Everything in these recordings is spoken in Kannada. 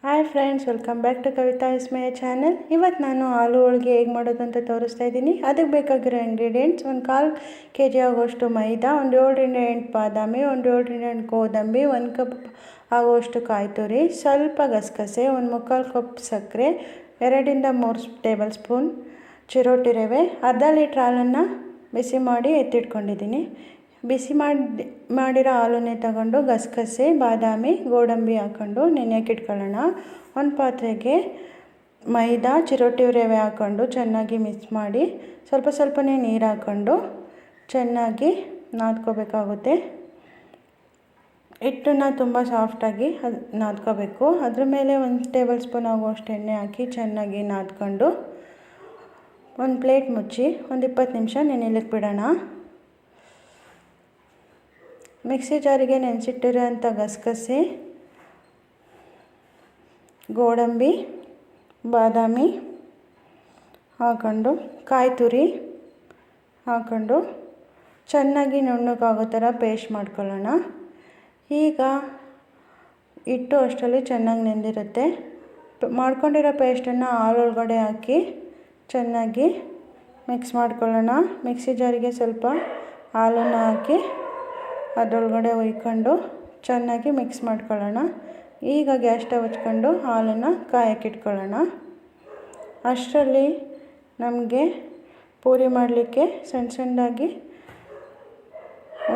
Hi friends, welcome back to Kavita Vismaya channel. ಇವತ್ತು ನಾನು ಆಲೂ ಹೋಳಿಗೆ ಹೇಗೆ ಮಾಡೋದು ಅಂತ ತೋರಿಸ್ತಾ ಇದ್ದೀನಿ. ಅದಕ್ಕೆ ಬೇಕಾಗಿರೋ ಇಂಗ್ರೀಡಿಯೆಂಟ್ಸ್: ಒಂದು 1/4 kg ಆಗುವಷ್ಟು ಮೈದಾ, ಒಂದು 7ರಿಂದ 8 ಬಾದಾಮಿ, ಒಂದು 7ರಿಂದ 8 ಗೋಡಂಬಿ, 1 ಕಪ್ ಆಗುವಷ್ಟು ಕಾಯಿ ತುರಿ, ಸ್ವಲ್ಪ ಗಸಗಸೆ, ಒಂದು 3/4 ಕಪ್ ಸಕ್ಕರೆ, 2ರಿಂದ 3 ಟೇಬಲ್ ಸ್ಪೂನ್ ಚಿರೋಟಿ ರವೆ, ಅರ್ಧ ಲೀಟ್ರ್ ಹಾಲನ್ನು ಬಿಸಿ ಮಾಡಿ ಎತ್ತಿಟ್ಕೊಂಡಿದ್ದೀನಿ. ಬಿಸಿ ಮಾಡಿರೋ ಹಾಲನ್ನೇ ತಗೊಂಡು ಗಸಗಸೆ, ಬಾದಾಮಿ, ಗೋಡಂಬಿ ಹಾಕ್ಕೊಂಡು ನೆನೆಯೋಕೆ ಇಟ್ಕೊಳ್ಳೋಣ. ಒಂದು ಪಾತ್ರೆಗೆ ಮೈದಾ, ಚಿರೋಟಿ ರವೆ ಹಾಕ್ಕೊಂಡು ಚೆನ್ನಾಗಿ ಮಿಕ್ಸ್ ಮಾಡಿ ಸ್ವಲ್ಪನೇ ನೀರು ಹಾಕ್ಕೊಂಡು ಚೆನ್ನಾಗಿ ನಾದ್ಕೋಬೇಕಾಗುತ್ತೆ. ಹಿಟ್ಟನ್ನು ತುಂಬ ಸಾಫ್ಟಾಗಿ ನಾದ್ಕೋಬೇಕು. ಅದ್ರ ಮೇಲೆ 1 ಟೇಬಲ್ ಸ್ಪೂನ್ ಆಗುವಷ್ಟು ಎಣ್ಣೆ ಹಾಕಿ ಚೆನ್ನಾಗಿ ನಾದ್ಕೊಂಡು ಒಂದು ಪ್ಲೇಟ್ ಮುಚ್ಚಿ ಒಂದು 20 ನಿಮಿಷ ನೆನೆಯಲಿಕ್ಕೆ ಬಿಡೋಣ. ಮಿಕ್ಸಿ ಜಾರಿಗೆ ನೆನೆಸಿಟ್ಟಿರೋಂಥ ಗಸಗಸೆ, ಗೋಡಂಬಿ, ಬಾದಾಮಿ ಹಾಕ್ಕೊಂಡು ಕಾಯಿ ತುರಿ ಹಾಕ್ಕೊಂಡು ಚೆನ್ನಾಗಿ ನುಣ್ಣಗಾಗೋ ಥರ ಪೇಸ್ಟ್ ಮಾಡ್ಕೊಳ್ಳೋಣ. ಈಗ ಹಿಟ್ಟು ಅಷ್ಟರಲ್ಲಿ ಚೆನ್ನಾಗಿ ನೆಂದಿರುತ್ತೆ. ಮಾಡ್ಕೊಂಡಿರೋ ಪೇಸ್ಟನ್ನು ಹಾಲೊಳಗಡೆ ಹಾಕಿ ಚೆನ್ನಾಗಿ ಮಿಕ್ಸ್ ಮಾಡ್ಕೊಳ್ಳೋಣ. ಮಿಕ್ಸಿ ಜಾರಿಗೆ ಸ್ವಲ್ಪ ಹಾಲನ್ನು ಹಾಕಿ ಅದರೊಳಗಡೆ ಹುಯ್ಕೊಂಡು ಚೆನ್ನಾಗಿ ಮಿಕ್ಸ್ ಮಾಡ್ಕೊಳ್ಳೋಣ. ಈಗ ಗ್ಯಾಸ್ ಸ್ಟವ್ ಹಚ್ಕೊಂಡು ಹಾಲನ್ನು ಕಾಯಕ್ಕೆ ಇಟ್ಕೊಳ್ಳೋಣ. ಅಷ್ಟರಲ್ಲಿ ನಮಗೆ ಪೂರಿ ಮಾಡಲಿಕ್ಕೆ ಸಣ್ಣದಾಗಿ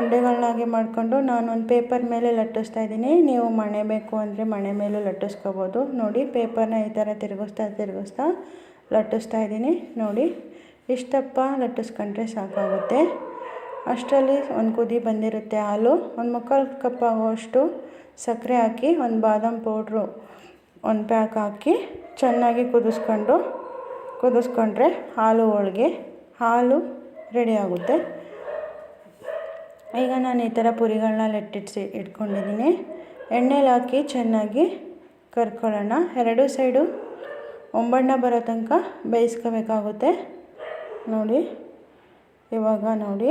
ಉಂಡೆಗಳನ್ನಾಗಿ ಮಾಡಿಕೊಂಡು ನಾನು ಒಂದು ಪೇಪರ್ ಮೇಲೆ ಲಟ್ಟಿಸ್ತಾ ಇದ್ದೀನಿ. ನೀವು ಮಣೆ ಬೇಕು ಅಂದರೆ ಮಣೆ ಮೇಲೂ ಲಟ್ಟಿಸ್ಕೋಬೋದು. ನೋಡಿ, ಪೇಪರ್ನ ಈ ಥರ ತಿರುಗಿಸ್ತಾ ಲಟ್ಟಿಸ್ತಾ ಇದ್ದೀನಿ. ನೋಡಿ, ಇಷ್ಟಪ್ಪ ಲಟ್ಟಿಸ್ಕೊಂಡ್ರೆ ಸಾಕಾಗುತ್ತೆ. ಅಷ್ಟರಲ್ಲಿ ಒಂದು ಕುದಿ ಬಂದಿರುತ್ತೆ ಹಾಲು. ಒಂದು 3/4 ಕಪ್ ಆಗುವಷ್ಟು ಸಕ್ಕರೆ ಹಾಕಿ ಒಂದು ಬಾದಾಮ್ ಪೌಡ್ರು 1 ಪ್ಯಾಕ್ ಹಾಕಿ ಚೆನ್ನಾಗಿ ಕುದಿಸ್ಕೊಂಡ್ರೆ ಹಾಲು ರೆಡಿ ಆಗುತ್ತೆ. ಈಗ ನಾನು ಈ ಥರ ಪುರಿಗಳನ್ನ ಇಟ್ಕೊಂಡಿದ್ದೀನಿ. ಎಣ್ಣೆಲಿ ಹಾಕಿ ಚೆನ್ನಾಗಿ ಕರ್ಕೊಳ್ಳೋಣ. 2 ಸೈಡು ಒಂಬಣ್ಣ ಬರೋ ತನಕ ಬೇಯಿಸ್ಕೋಬೇಕಾಗುತ್ತೆ. ನೋಡಿ, ಇವಾಗ ನೋಡಿ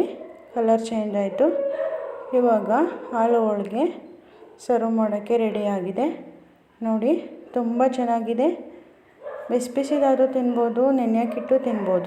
ಕಲರ್ ಚೇಂಜ್ ಆಯಿತು. ಇವಾಗ ಆಲೂ ಹೋಳಿಗೆ ಸರ್ವ್ ಮಾಡೋಕ್ಕೆ ರೆಡಿಯಾಗಿದೆ. ನೋಡಿ, ತುಂಬ ಚೆನ್ನಾಗಿದೆ. ಬಿಸಿದಾದರೂ ತಿನ್ಬೋದು, ನೆನೆಯೋಕ್ಕಿಟ್ಟು ತಿನ್ಬೋದು.